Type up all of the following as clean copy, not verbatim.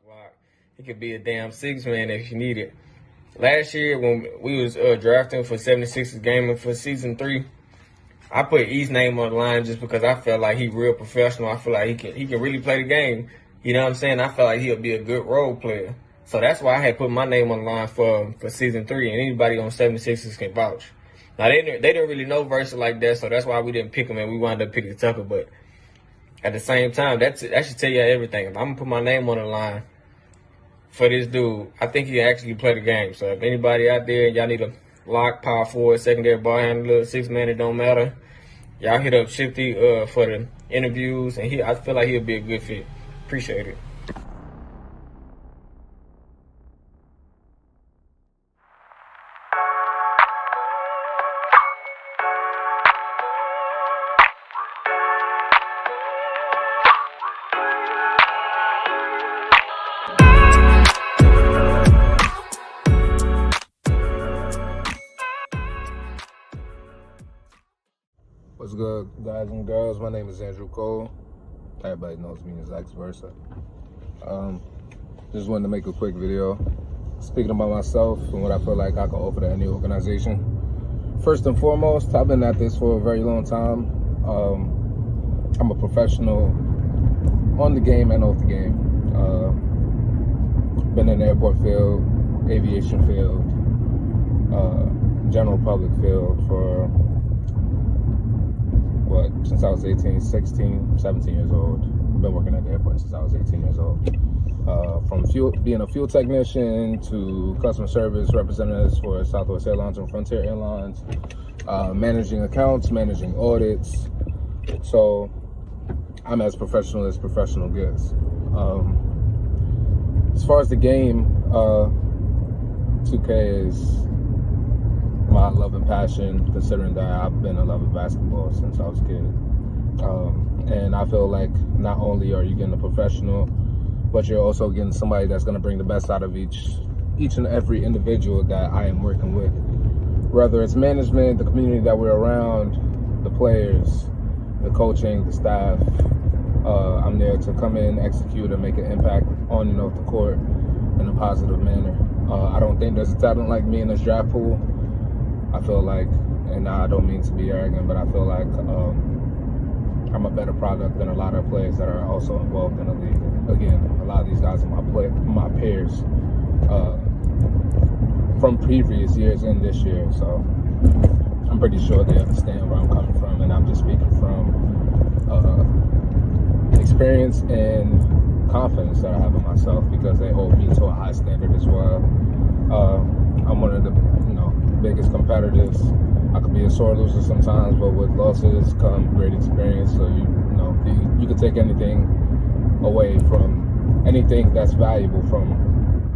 block. He could be a damn six-man if you need it. Last year when we was drafting for 76ers gaming for season 3, I put E's name on the line just because I felt like he real professional. I feel like he can really play the game. You know what I'm saying? I felt like he'll be a good role player. So that's why I had put my name on the line for season 3, and anybody on 76ers can vouch. Now they didn't really know Versa like that, so that's why we didn't pick him, and we wound up picking Tucker. But at the same time, that should tell you everything. If I'm gonna put my name on the line for this dude, I think he can actually play the game. So if anybody out there, y'all need a lock, power forward, secondary ball handler, six-man, it don't matter. Y'all hit up Shifty for the interviews, and I feel like he'll be a good fit. Appreciate it. What's good, guys and girls? My name is Andrew Cole. Everybody knows me as X Versa. Just wanted to make a quick video speaking about myself and what I feel like I can offer to any organization. First and foremost, I've been at this for a very long time. I'm a professional on the game and off the game. Been in the airport field, aviation field, general public field for since I was 18, 16, 17 years old. I've been working at the airport since I was 18 years old. From being a fuel technician to customer service representatives for Southwest Airlines and Frontier Airlines, managing accounts, managing audits. So I'm as professional gets. As far as the game, 2K is my love and passion, considering that I've been a lover of basketball since I was a kid. And I feel like not only are you getting a professional, but you're also getting somebody that's going to bring the best out of each and every individual that I am working with. Whether it's management, the community that we're around, the players, the coaching, the staff. I'm there to come in, execute, and make an impact on and off the court in a positive manner. I don't think there's a talent like me in this draft pool. I feel like, and I don't mean to be arrogant, but I feel like I'm a better product than a lot of players that are also involved in the league. Again, a lot of these guys are my peers from previous years and this year, so I'm pretty sure they understand where I'm coming from, and I'm just speaking from experience and confidence that I have in myself because they hold me to a high standard as well. I'm one of the biggest competitors. I could be a sore loser sometimes, but with losses come great experience. So you can take anything away from anything that's valuable from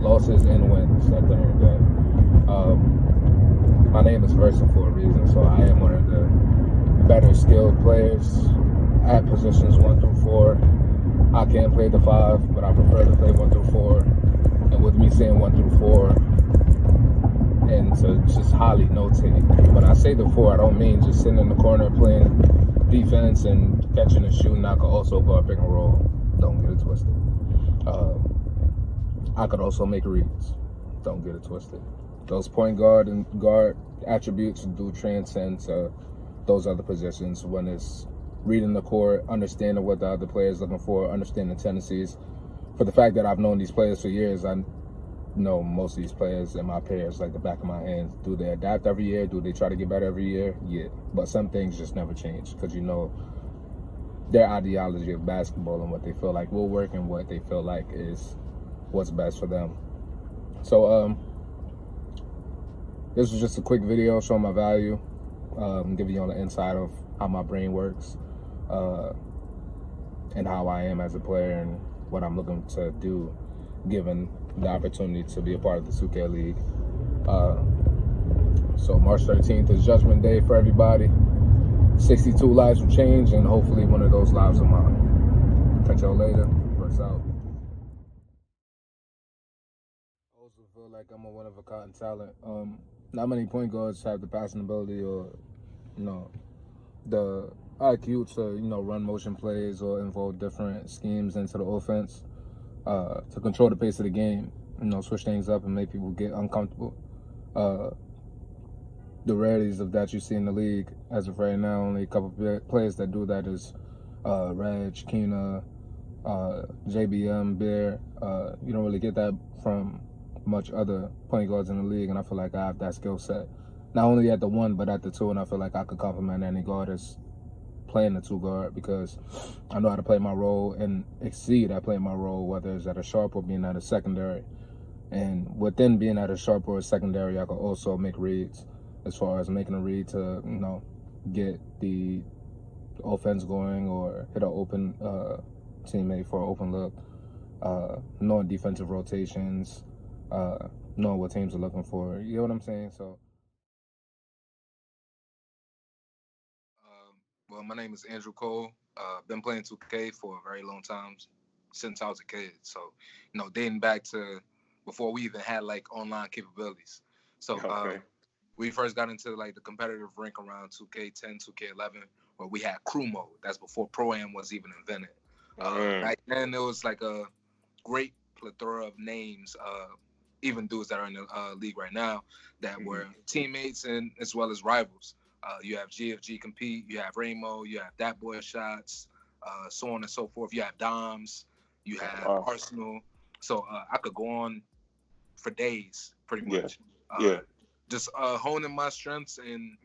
losses and wins at the end of the day. My name is Versa for a reason, so I am one of the better skilled players at positions 1 through 4. I can play the 5, but I prefer to play 1 through 4. And with me saying 1 through 4, and to just highly notate. When I say the 4, I don't mean just sitting in the corner playing defense and catching and shooting. I could also go pick and roll. Don't get it twisted. I could also make reads. Don't get it twisted. Those point guard and guard attributes do transcend to those other positions when it's reading the court, understanding what the other player is looking for, understanding tendencies. For the fact that I've known these players for years, I know most of these players and my peers like the back of my hand. Do they adapt every year? Do they try to get better every year? Yeah. But some things just never change because their ideology of basketball and what they feel like will work and what they feel like is what's best for them. So this was just a quick video showing my value, giving you all the insight of how my brain works and how I am as a player and what I'm looking to do given the opportunity to be a part of the 2K League. So March 13th is Judgment Day for everybody. 62 lives will change, and hopefully one of those lives are mine. Catch y'all later. Versa out. I also feel like I'm a one-of-a-kind talent. Not many point guards have the passing ability or, the IQ to, run motion plays or involve different schemes into the offense. to control the pace of the game, switch things up and make people get uncomfortable. The rarities of that you see in the league as of right now, only a couple of players that do that is Reg, Keena, JBM, Bear. You don't really get that from much other point guards in the league, and I feel like I have that skill set. Not only at the 1, but at the 2, and I feel like I could complement any guard that's playing the 2 guard, because I know how to play my role and exceed at playing my role, whether it's at a sharp or being at a secondary. And within being at a sharp or a secondary, I could also make reads, as far as making a read to, get the offense going or hit an open teammate for an open look, knowing defensive rotations, knowing what teams are looking for. You know what I'm saying? So. Well, my name is Andrew Cole. Been playing 2K for a very long time, since I was a kid. So, dating back to before we even had like online capabilities. So, we first got into like the competitive rink around 2K10, 2K11, where we had crew mode. That's before Pro-Am was even invented. Back then, there was like a great plethora of names, even dudes that are in the league right now, that were teammates and as well as rivals. You have GFG Compete, you have Ramo, you have Dat Boy Shots, so on and so forth. You have Doms, you have Arsenal. So I could go on for days, pretty much. Just honing my strengths and,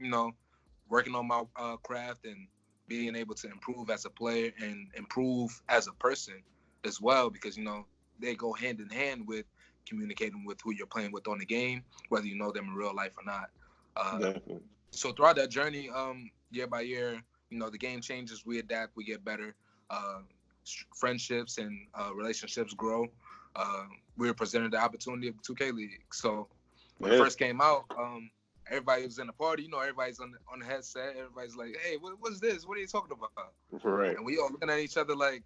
working on my craft and being able to improve as a player and improve as a person as well, because, they go hand in hand with communicating with who you're playing with on the game, whether you know them in real life or not. Definitely. So throughout that journey, year by year, the game changes, we adapt, we get better. Friendships and relationships grow. We were presented the opportunity of the 2K League. So when it first came out, everybody was in the party. Everybody's on the headset. Everybody's like, "Hey, what's this? What are you talking about?" Right. And we all looking at each other like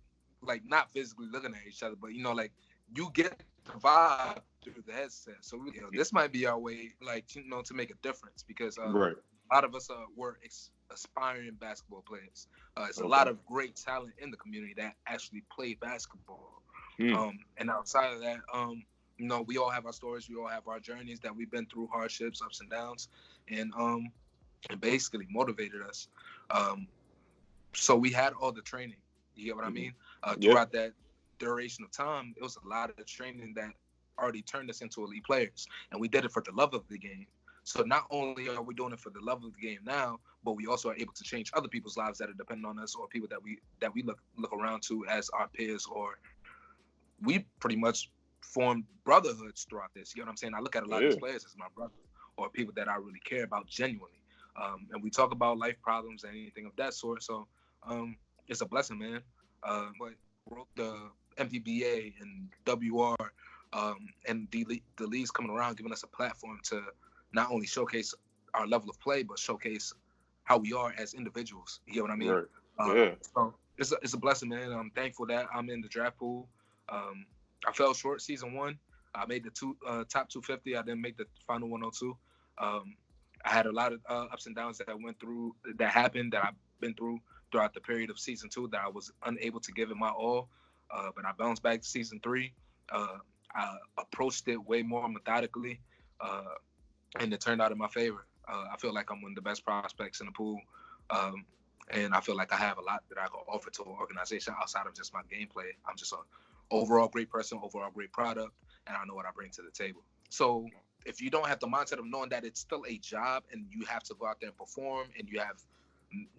not physically looking at each other, but like you get the vibe through the headset. So this might be our way, to make a difference, because a lot of us were aspiring basketball players. It's a lot of great talent in the community that actually play basketball. And outside of that, we all have our stories. We all have our journeys that we've been through, hardships, ups and downs, and basically motivated us. So we had all the training. You get what I mean? Throughout that duration of time, it was a lot of training that already turned us into elite players, and we did it for the love of the game. So not only are we doing it for the love of the game now, but we also are able to change other people's lives that are dependent on us, or people that we look around to as our peers, or we pretty much formed brotherhoods throughout this. You know what I'm saying? I look at a lot of these players as my brother, or people that I really care about genuinely. And we talk about life problems and anything of that sort. So it's a blessing, man. But the MPBA and WR and the leagues coming around, giving us a platform to not only showcase our level of play, but showcase how we are as individuals. You get what I mean? Right. So it's a blessing, man. I'm thankful that I'm in the draft pool. I fell short season 1. I made the top 250. I didn't make the final 102. I had a lot of ups and downs that happened that I've been through throughout the period of season 2 that I was unable to give it my all. But I bounced back to season 3. I approached it way more methodically, and it turned out in my favor. I feel like I'm one of the best prospects in the pool, and I feel like I have a lot that I can offer to an organization outside of just my gameplay. I'm just an overall great person, overall great product, and I know what I bring to the table. So if you don't have the mindset of knowing that it's still a job and you have to go out there and perform, and you have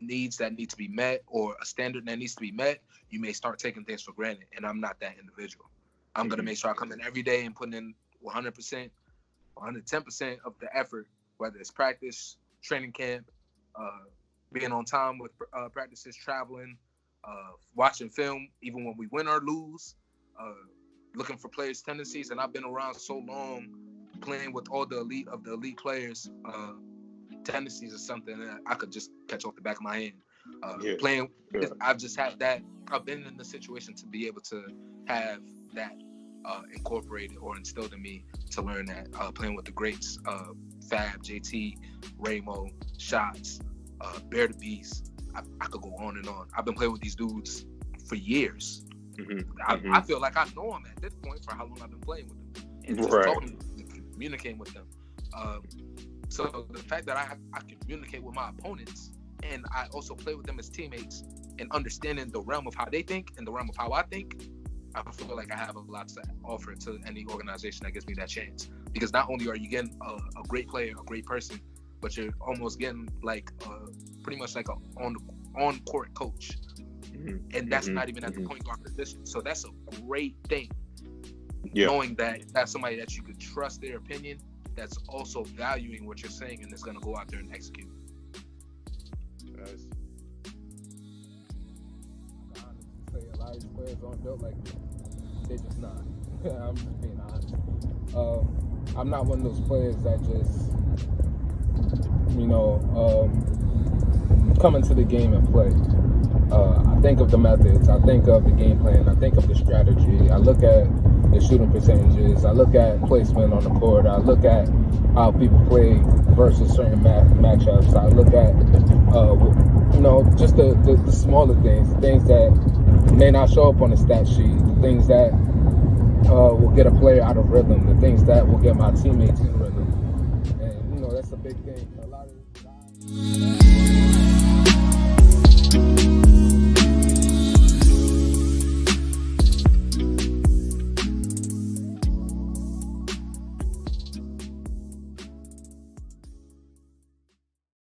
needs that need to be met or a standard that needs to be met, you may start taking things for granted, and I'm not that individual. I'm going to make sure I come in every day and put in 100%, 110% of the effort, whether it's practice, training camp, being on time with practices, traveling, watching film, even when we win or lose, looking for players' tendencies. And I've been around so long playing with all the elite of the elite players. Tendencies is something that I could just catch off the back of my hand. I've just had that. I've been in the situation to be able to have that incorporated or instilled in me, to learn that playing with the greats, Fab, JT, Ramo, Shots, Bear the Beast. I could go on and on. I've been playing with these dudes for years. I feel like I know them at this point for how long I've been playing with them and just Right. talking, communicating with them. So the fact that I communicate with my opponents and I also play with them as teammates and understanding the realm of how they think and the realm of how I think, I feel like I have a lot to offer to any organization that gives me that chance. Because not only are you getting a great player, a great person, but you're almost getting like pretty much like an on-court coach. And that's not even at the point guard position. So that's a great thing. Yeah. Knowing that that's somebody that you could trust their opinion, that's also valuing what you're saying and is going to go out there and execute. Yes. I honestly say a lot of these players aren't built like me. They're just not. I'm just being honest. I'm not one of those players that just, come into the game and play. I think of the methods. I think of the game plan. I think of the strategy. I look at the shooting percentages. I look at placement on the court. I look at how people play versus certain matchups. I look at, just the smaller things that may not show up on the stat sheet, the things that will get a player out of rhythm, the things that will get my teammates in rhythm. And, that's a big thing. A lot of guys